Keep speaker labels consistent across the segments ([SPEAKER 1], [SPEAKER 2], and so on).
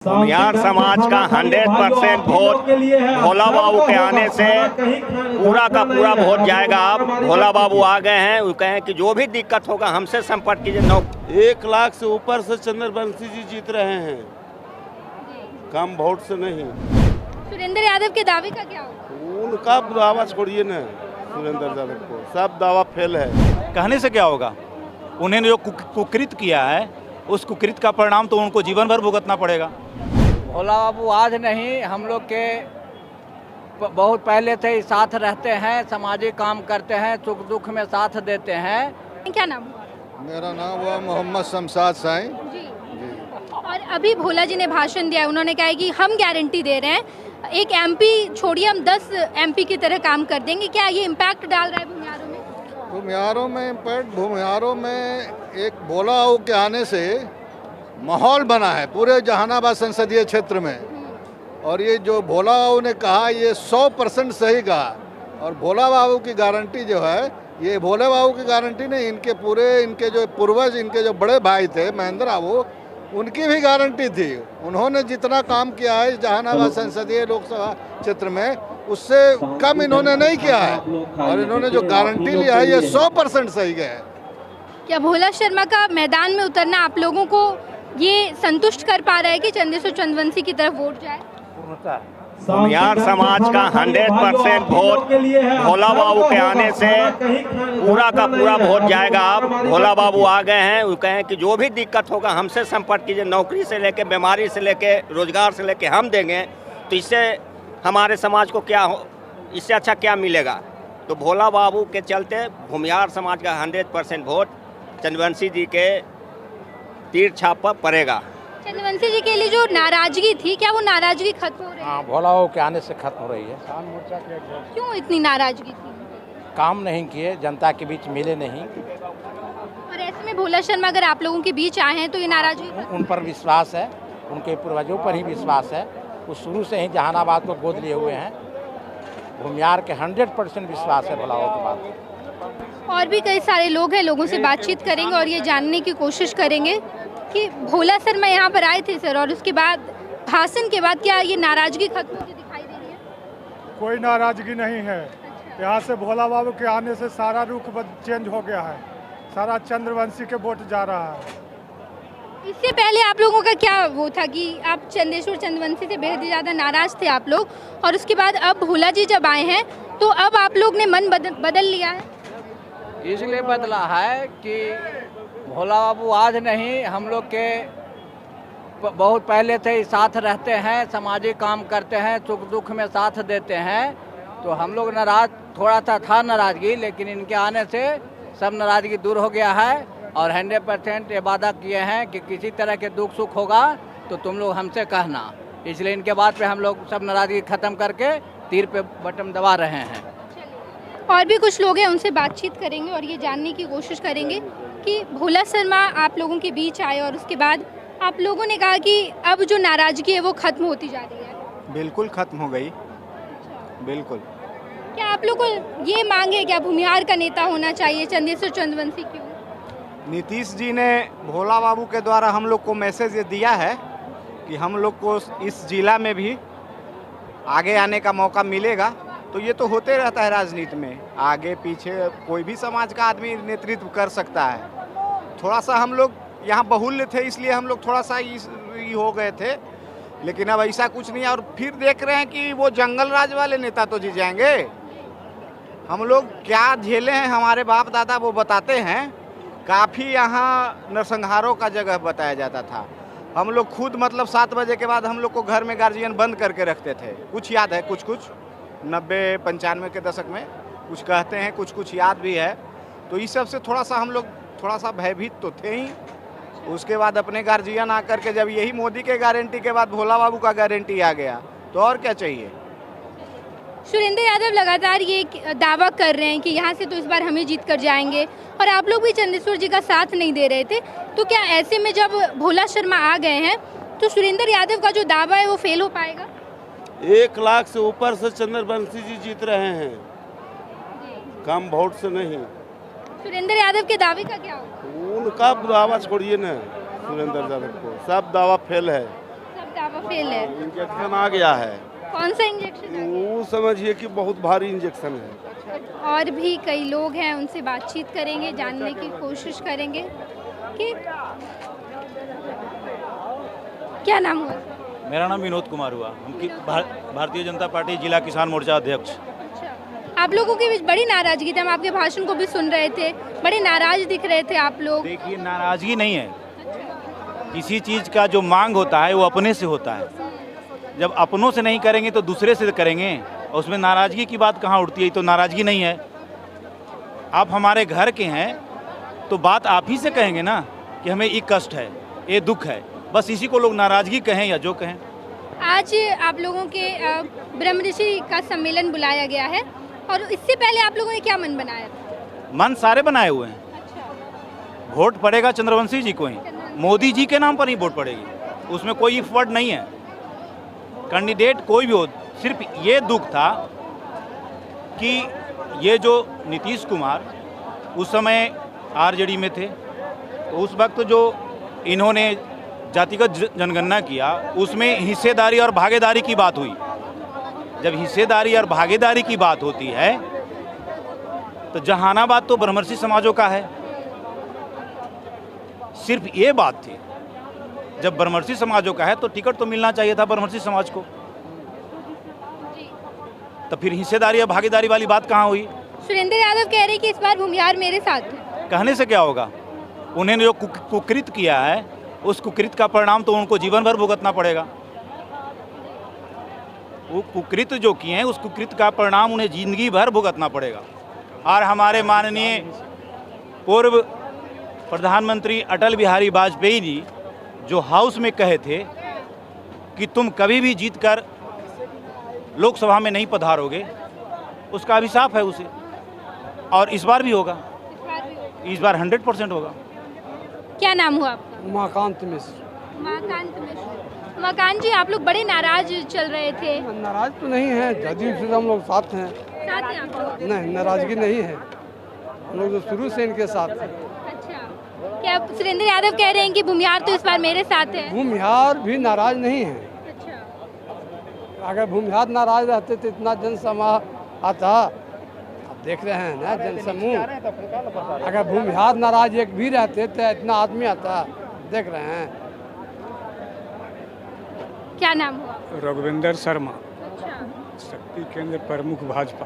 [SPEAKER 1] भूमिहार समाज का 100% वोट भोला बाबू के आने से पूरा का पूरा वोट जाएगा। अब भोला बाबू आ गए हैं, वो कहें कि जो भी दिक्कत होगा हमसे संपर्क कीजिए।
[SPEAKER 2] 1 लाख से ऊपर से चंद्रवंशी जी जीत रहे हैं, कम वोट से नहीं।
[SPEAKER 3] सुरेंद्र यादव के दावे का क्या होगा?
[SPEAKER 2] उनका दावा छोड़िए ना, सुरेंद्र यादव को सब दावा फेल है।
[SPEAKER 4] कहने से क्या होगा? उन्होंने जो कुकृत किया है उस कुकृत का परिणाम तो उनको जीवन भर भुगतना पड़ेगा।
[SPEAKER 5] भोला बाबू आज नहीं, हम लोग के बहुत पहले से ही साथ रहते हैं, सामाजिक काम करते हैं, सुख दुख में साथ देते हैं।
[SPEAKER 3] क्या नाम?
[SPEAKER 6] मेरा नाम हुआ मोहम्मद शमशाद साईं
[SPEAKER 3] जी। और अभी भोला जी ने भाषण दिया, उन्होंने कहा है कि हम गारंटी दे रहे हैं, एक एमपी छोड़िए हम 10 एमपी की तरह काम कर देंगे। क्या ये इम्पैक्ट डाल रहा है भूमिहारों में?
[SPEAKER 6] भूमिहारों में एक भोला बाबू के आने से माहौल बना है पूरे जहानाबाद संसदीय क्षेत्र में। और ये जो भोला बाबू ने कहा ये 100% सही कहा। और भोला बाबू की गारंटी जो है, ये भोले बाबू की गारंटी नहीं, इनके जो पूर्वज, इनके जो बड़े भाई थे महेंद्र बाबू, उनकी भी गारंटी थी। उन्होंने जितना काम किया है जहानाबाद संसदीय लोकसभा क्षेत्र में, उससे कम इन्होंने नहीं किया है। और इन्होंने जो गारंटी लिया है ये 100% सही है।
[SPEAKER 3] क्या भोला शर्मा का मैदान में उतरना आप लोगों को ये संतुष्ट कर पा रहा है कि चंदेश्वर चंद्रवंशी की तरफ वोट जाए?
[SPEAKER 1] भूमिहार समाज का 100% वोट भोला बाबू के आने से पूरा का पूरा वोट जाएगा। अब भोला बाबू आ गए हैं, वो कहें कि जो भी दिक्कत होगा हमसे संपर्क कीजिए। नौकरी से लेके, बीमारी से लेके, रोजगार से लेके हम देंगे। तो इससे हमारे समाज को क्या हो, इससे अच्छा क्या मिलेगा? तो भोला बाबू के चलते भूमिहार समाज का 100% वोट चंद्रवंशी जी के तीर छाप पर पड़ेगा।
[SPEAKER 3] चंद्रवंशी जी के लिए जो नाराजगी थी, क्या वो नाराजगी खत्म हो रही है?
[SPEAKER 5] हाँ, भोला बाबू के आने से खत्म हो रही है।
[SPEAKER 3] क्यों इतनी नाराजगी थी?
[SPEAKER 5] काम नहीं किए, जनता के बीच मिले नहीं।
[SPEAKER 3] और ऐसे में भोला शर्मा अगर आप लोगों के बीच आए हैं तो ये नाराजगी
[SPEAKER 5] उन पर विश्वास है, उनके पूर्वजों पर ही विश्वास है। वो शुरू से ही जहानाबाद को गोद लिए हुए हैं। भूमिहार के 100% विश्वास है भोला बाबू के बाद।
[SPEAKER 3] और भी कई सारे लोग हैं, लोगों से बातचीत करेंगे और ये जानने की कोशिश करेंगे कि भोला शर्मा यहाँ पर आए थे सर, और उसके बाद भाषण के बाद क्या ये नाराजगी खत्म होती दिखाई दे रही है?
[SPEAKER 7] कोई नाराजगी नहीं है। यहाँ से भोला बाबू के आने से सारा रुख चेंज हो गया है, सारा चंद्रवंशी के वोट जा रहा है।
[SPEAKER 3] इससे पहले आप लोगों का क्या वो था कि आप चंदेश्वर चंद्रवंशी से बेहद ज़्यादा नाराज थे आप लोग, और उसके बाद अब भोला जी जब आए हैं तो अब आप लोग ने मन बदल लिया है?
[SPEAKER 5] इसलिए बदला है कि भोला बाबू आज नहीं, हम लोग के बहुत पहले से ही साथ रहते हैं, सामाजिक काम करते हैं, सुख दुख में साथ देते हैं। तो हम लोग नाराज थोड़ा सा था नाराजगी, लेकिन इनके आने से सब नाराजगी दूर हो गया है। और 100% ये वादा किए हैं कि किसी तरह के दुख सुख होगा तो तुम लोग हमसे कहना। इसलिए इनके बाद पे हम लोग सब नाराजगी खत्म करके तीर पे बटन दबा रहे हैं।
[SPEAKER 3] और भी कुछ लोग हैं, उनसे बातचीत करेंगे और ये जानने की कोशिश करेंगे कि भोला शर्मा आप लोगों के बीच आए और उसके बाद आप लोगों ने कहा कि अब जो नाराजगी है वो खत्म होती जा रही है।
[SPEAKER 4] बिल्कुल खत्म हो गई, बिल्कुल।
[SPEAKER 3] क्या आप लोग को ये मांग है क्या भूमिहार का नेता होना चाहिए चंदेश्वर चंद्रवंशी? क्यों?
[SPEAKER 4] नीतीश जी ने भोला बाबू के द्वारा हम लोग को मैसेज ये दिया है कि हम लोग को इस जिला में भी आगे आने का मौका मिलेगा। तो ये तो होते रहता है राजनीति में, आगे पीछे कोई भी समाज का आदमी नेतृत्व कर सकता है। थोड़ा सा हम लोग यहाँ बहुल्य थे, इसलिए हम लोग थोड़ा सा ये हो गए थे, लेकिन अब ऐसा कुछ नहीं है। और फिर देख रहे हैं कि वो जंगल राज वाले नेता तो जीत जाएंगे। हम लोग क्या झेले हैं, हमारे बाप दादा वो बताते हैं। काफ़ी यहाँ नरसंहारों का जगह बताया जाता था। हम लोग खुद मतलब 7 बजे के बाद हम लोग को घर में गार्जियन बंद करके रखते थे। कुछ याद है, कुछ 90-95 के दशक में कुछ कहते हैं, कुछ याद भी है। तो इस सब से थोड़ा सा हम लोग थोड़ा सा भयभीत तो थे ही। उसके बाद अपने गार्जियन आकर के जब यही मोदी के गारंटी के बाद भोला बाबू का गारंटी आ गया तो और क्या चाहिए।
[SPEAKER 3] सुरेंद्र यादव लगातार ये दावा कर रहे हैं कि यहाँ से तो इस बार हम ही जीत कर जाएंगे, और आप लोग भी चंदेश्वर जी का साथ नहीं दे रहे थे। तो क्या ऐसे में जब भोला शर्मा आ गए हैं तो सुरेंद्र यादव का जो दावा है वो फेल हो पाएगा?
[SPEAKER 2] 1 लाख से ऊपर से चंद्रवंशी जी जीत रहे हैं, कम वोट से नहीं।
[SPEAKER 3] सुरेंद्र यादव के दावे का क्या होगा?
[SPEAKER 2] उनका दावा छोड़िए ना, सुरेंद्र यादव को सब दावा फेल है।
[SPEAKER 3] सब बाबा फेल है।
[SPEAKER 2] इंजेक्शन आ गया है,
[SPEAKER 3] कौन सा इंजेक्शन है?
[SPEAKER 2] वो समझिए कि बहुत भारी इंजेक्शन है।
[SPEAKER 3] और भी कई लोग हैं, उनसे बातचीत करेंगे, जानने की कोशिश करेंगे कि क्या नाम हुआ?
[SPEAKER 8] मेरा नाम विनोद कुमार हुआ। हम भारतीय जनता पार्टी जिला किसान मोर्चा अध्यक्ष।
[SPEAKER 3] अच्छा, आप लोगों के बीच बड़ी नाराजगी थी, हम आपके भाषण को भी सुन रहे थे, बड़े नाराज दिख रहे थे आप लोग।
[SPEAKER 8] देखिए, नाराजगी नहीं है, किसी चीज़ का जो मांग होता है वो अपने से होता है। जब अपनों से नहीं करेंगे तो दूसरे से करेंगे, और उसमें नाराजगी की बात कहाँ उठती है? तो नाराजगी नहीं है। आप हमारे घर के हैं तो बात आप ही से कहेंगे ना कि हमें ये कष्ट है, ये दुख है, बस इसी को लोग नाराजगी कहें या जो कहें।
[SPEAKER 3] आज आप लोगों के ब्रह्म ऋषि का सम्मेलन बुलाया गया है, और इससे पहले आप लोगों ने क्या मन बनाया था?
[SPEAKER 8] मन सारे बनाए हुए हैं।
[SPEAKER 3] अच्छा,
[SPEAKER 8] वोट पड़ेगा चंद्रवंशी जी को ही, मोदी जी के नाम पर ही वोट पड़ेगी, उसमें कोई इफ वर्ड नहीं है। कैंडिडेट कोई भी हो, सिर्फ ये दुख था कि ये जो नीतीश कुमार उस समय आरजेडी में थे, तो उस वक्त जो इन्होंने जातिगत जनगणना किया उसमें हिस्सेदारी और भागीदारी की बात हुई। जब हिस्सेदारी और भागीदारी की बात होती है तो जहानाबाद तो ब्रह्मर्षि समाजों का है, सिर्फ ये बात थी। जब ब्रह्मर्षि समाजों का है तो टिकट तो मिलना चाहिए था ब्रह्मर्षि समाज को, तो फिर हिस्सेदारी और भागीदारी वाली बात कहाँ हुई?
[SPEAKER 3] सुरेंद्र यादव कह रहे हैं कि इस बार भूमिहार मेरे साथ है।
[SPEAKER 8] कहने से क्या होगा? उन्होंने जो कुकृत किया है उस कुकृत का परिणाम तो उनको जीवन भर भुगतना पड़ेगा। वो कुकृत जो किए हैं उस कुकृत का परिणाम उन्हें जिंदगी भर भुगतना पड़ेगा। और हमारे माननीय पूर्व प्रधानमंत्री अटल बिहारी वाजपेयी जी जो हाउस में कहे थे कि तुम कभी भी जीतकर लोकसभा में नहीं पधारोगे, उसका अभिशाप है उसे, और इस बार भी होगा, इस बार 100% होगा।
[SPEAKER 3] क्या नाम हुआ आपका?
[SPEAKER 9] उमाकांत मिश्र।
[SPEAKER 3] उमाकांत मिश्र। उमाकांत जी, आप लोग बड़े नाराज चल रहे थे।
[SPEAKER 9] नाराज तो नहीं है, जदयू से हम लोग साथ हैं।
[SPEAKER 3] साथ हैं आप लोग?
[SPEAKER 9] नहीं, नाराजगी नहीं है, हम लोग तो शुरू से इनके साथ हैं।
[SPEAKER 3] अच्छा, क्या सुरेंद्र यादव कह रहे हैं कि भूमिहार तो इस बार मेरे साथ है?
[SPEAKER 9] भूमिहार भी नाराज नहीं है।
[SPEAKER 3] अच्छा,
[SPEAKER 9] अगर भूमिहार नाराज रहते तो इतना जनसमूह आता। अब देख रहे हैं ना जनसमूह, अगर भूमिहार नाराज एक भी रहते तो इतना आदमी आता। देख रहे हैं।
[SPEAKER 3] क्या नाम हुआ?
[SPEAKER 7] रघुविंदर शर्मा,
[SPEAKER 3] अच्छा,
[SPEAKER 7] शक्ति केंद्र प्रमुख भाजपा।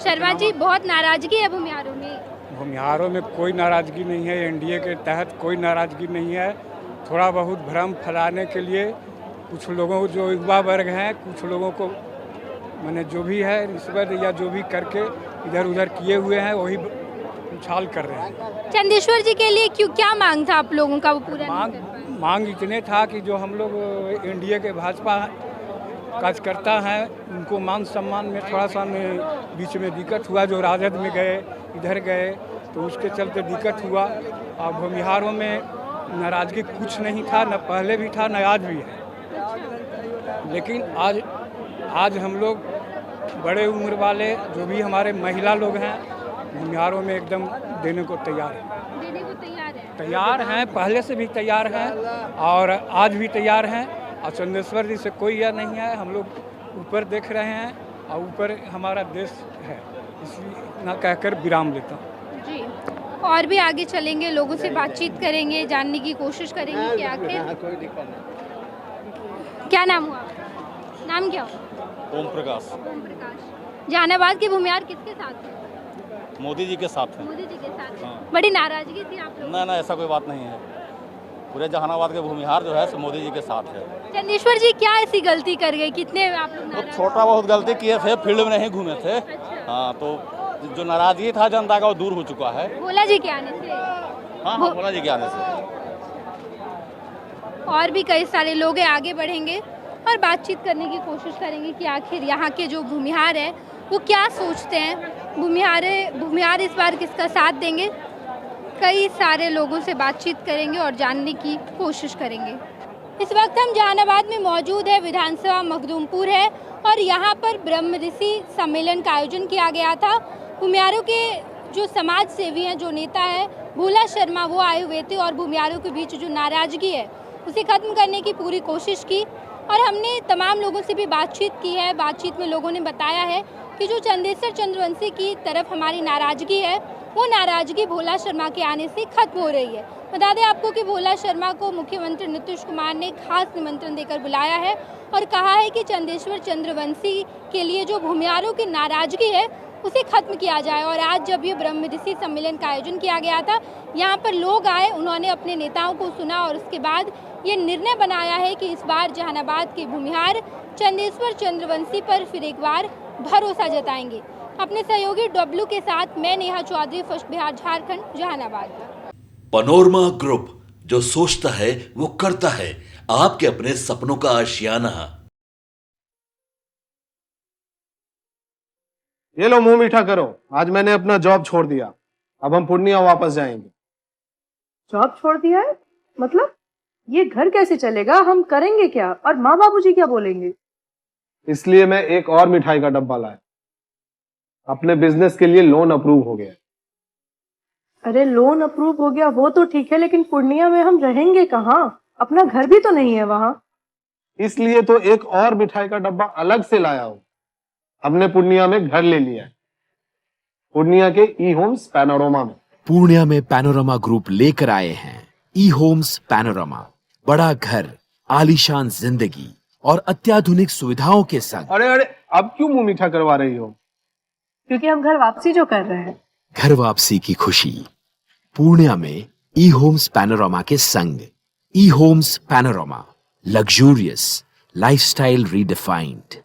[SPEAKER 3] शर्मा जी, बहुत नाराजगी है भूमिहारों में?
[SPEAKER 7] भूमिहारों में कोई नाराजगी नहीं है, एनडीए के तहत कोई नाराजगी नहीं है। थोड़ा बहुत भ्रम फैलाने के लिए कुछ लोगों जो युवा वर्ग हैं, कुछ लोगों को मैंने जो भी है रिश्वत या जो भी करके इधर उधर किए हुए हैं वही उछाल कर रहे हैं।
[SPEAKER 3] चंदेश्वर जी के लिए क्यों, क्या मांग था आप लोगों का? वो पूरा नहीं कर पाए?
[SPEAKER 7] मांग इतने था कि जो हम लोग एनडीए के भाजपा कार्यकर्ता हैं उनको मान सम्मान में थोड़ा सा बीच में दिक्कत हुआ। जो राजद में गए, इधर गए, तो उसके चलते दिक्कत हुआ। और भूमिहारों में नाराजगी कुछ नहीं था, न पहले भी था न आज भी है। लेकिन आज हम लोग बड़े उम्र वाले जो भी हमारे महिला लोग हैं भूमिहारों में एकदम देने को तैयार हैं।
[SPEAKER 3] देने को
[SPEAKER 7] तैयार हैं, पहले से भी तैयार हैं और आज भी तैयार हैं। और चंदेश्वर जी से कोई यह नहीं है, हम लोग ऊपर देख रहे हैं और ऊपर हमारा देश है, इसलिए इतना कहकर विराम लेता हूँ
[SPEAKER 3] जी। और भी आगे चलेंगे, लोगों से बातचीत करेंगे, जानने की कोशिश करेंगे कि आखिर क्या नाम हुआ? नाम क्या हुआ?
[SPEAKER 8] ओम प्रकाश।
[SPEAKER 3] ओम प्रकाश। जहानाबाद के भूमिहार किसके साथ है?
[SPEAKER 8] मोदी जी के साथ हैं।
[SPEAKER 3] मोदी जी के साथ।
[SPEAKER 8] हाँ।
[SPEAKER 3] बड़ी नाराजगी थी आप लोगों?
[SPEAKER 8] ना ऐसा कोई बात नहीं है, पूरे जहानाबाद के भूमिहार जो है सो मोदी जी के साथ है।
[SPEAKER 3] चंदेश्वर जी क्या ऐसी गलती कर गए, कितने आप लोग
[SPEAKER 8] तो
[SPEAKER 3] नाराज?
[SPEAKER 8] छोटा बहुत गलती किए थे, फील्ड में नहीं घूमे थे।
[SPEAKER 3] अच्छा।
[SPEAKER 8] हाँ, तो जो नाराजगी था जनता का वो दूर हो चुका है।
[SPEAKER 3] भोला जी के आने से?
[SPEAKER 8] हाँ, भोला जी के आने से।
[SPEAKER 3] और भी कई सारे लोग हैं, आगे बढ़ेंगे और बातचीत करने की कोशिश करेंगे कि आखिर यहाँ के जो भूमिहार है वो क्या सोचते हैं। भूमिहार इस बार किसका साथ देंगे? कई सारे लोगों से बातचीत करेंगे और जानने की कोशिश करेंगे। इस वक्त हम जहानाबाद में मौजूद है, विधानसभा मखदूमपुर है और यहाँ पर ब्रह्म ऋषि सम्मेलन का आयोजन किया गया था। भूमिहारों के जो समाज सेवी हैं, जो नेता है भोला शर्मा, वो आए हुए थे और भूमिहारों के बीच जो नाराजगी है उसे ख़त्म करने की पूरी कोशिश की। और हमने तमाम लोगों से भी बातचीत की है। बातचीत में लोगों ने बताया है कि जो चंदेश्वर चंद्रवंशी की तरफ हमारी नाराज़गी है, वो नाराज़गी भोला शर्मा के आने से खत्म हो रही है। बता दें आपको कि भोला शर्मा को मुख्यमंत्री नीतीश कुमार ने खास निमंत्रण देकर बुलाया है और कहा है कि चंदेश्वर चंद्रवंशी के लिए जो भूमिहारों की नाराज़गी है उसे खत्म किया जाए। और आज जब ये ब्रह्म ऋषि सम्मेलन का आयोजन किया गया था, यहाँ पर लोग आए, उन्होंने अपने नेताओं को सुना और उसके बाद ये निर्णय बनाया है कि इस बार जहानाबाद के भूमिहार चंदेश्वर चंद्रवंशी पर फिर एक बार भरोसा जताएंगे। अपने सहयोगी डब्लू के साथ मैं Neha Chaudhary, first Bihar Jharkhand, Jehanabad.
[SPEAKER 10] Panorama group, जो सोचता है वो करता है। आपके अपने सपनों का आशियाना।
[SPEAKER 11] ये लो मुंह मीठा करो, आज मैंने अपना जॉब छोड़ दिया। अब हम पूर्णिया वापस जाएंगे।
[SPEAKER 12] जॉब छोड़ दिया है? मतलब ये घर कैसे चलेगा? हम करेंगे क्या? और माँ बाबूजी क्या बोलेंगे?
[SPEAKER 11] इसलिए मैं एक और मिठाई का डब्बा लाया। अपने बिजनेस के लिए लोन अप्रूव हो गया।
[SPEAKER 12] अरे लोन अप्रूव हो गया वो तो ठीक है, लेकिन पूर्णिया में हम रहेंगे कहाँ? अपना घर भी तो नहीं है वहाँ।
[SPEAKER 11] इसलिए तो एक और मिठाई का डब्बा अलग से लाया हूँ। हमने पूर्णिया में घर ले लिया है, पूर्णिया के ई होम्स पैनोरमा में।
[SPEAKER 13] पूर्णिया में पैनोरमा ग्रुप लेकर आए हैं ई होम्स पैनोरमा। बड़ा घर, आलीशान जिंदगी और अत्याधुनिक सुविधाओं के संग।
[SPEAKER 11] अरे अब क्यों मुंह मीठा करवा रही हो?
[SPEAKER 12] क्योंकि हम घर वापसी जो कर रहे हैं।
[SPEAKER 13] घर वापसी की खुशी पूर्णिया में ई होम्स पैनोरमा के संग। ई Homes Panorama, luxurious lifestyle redefined.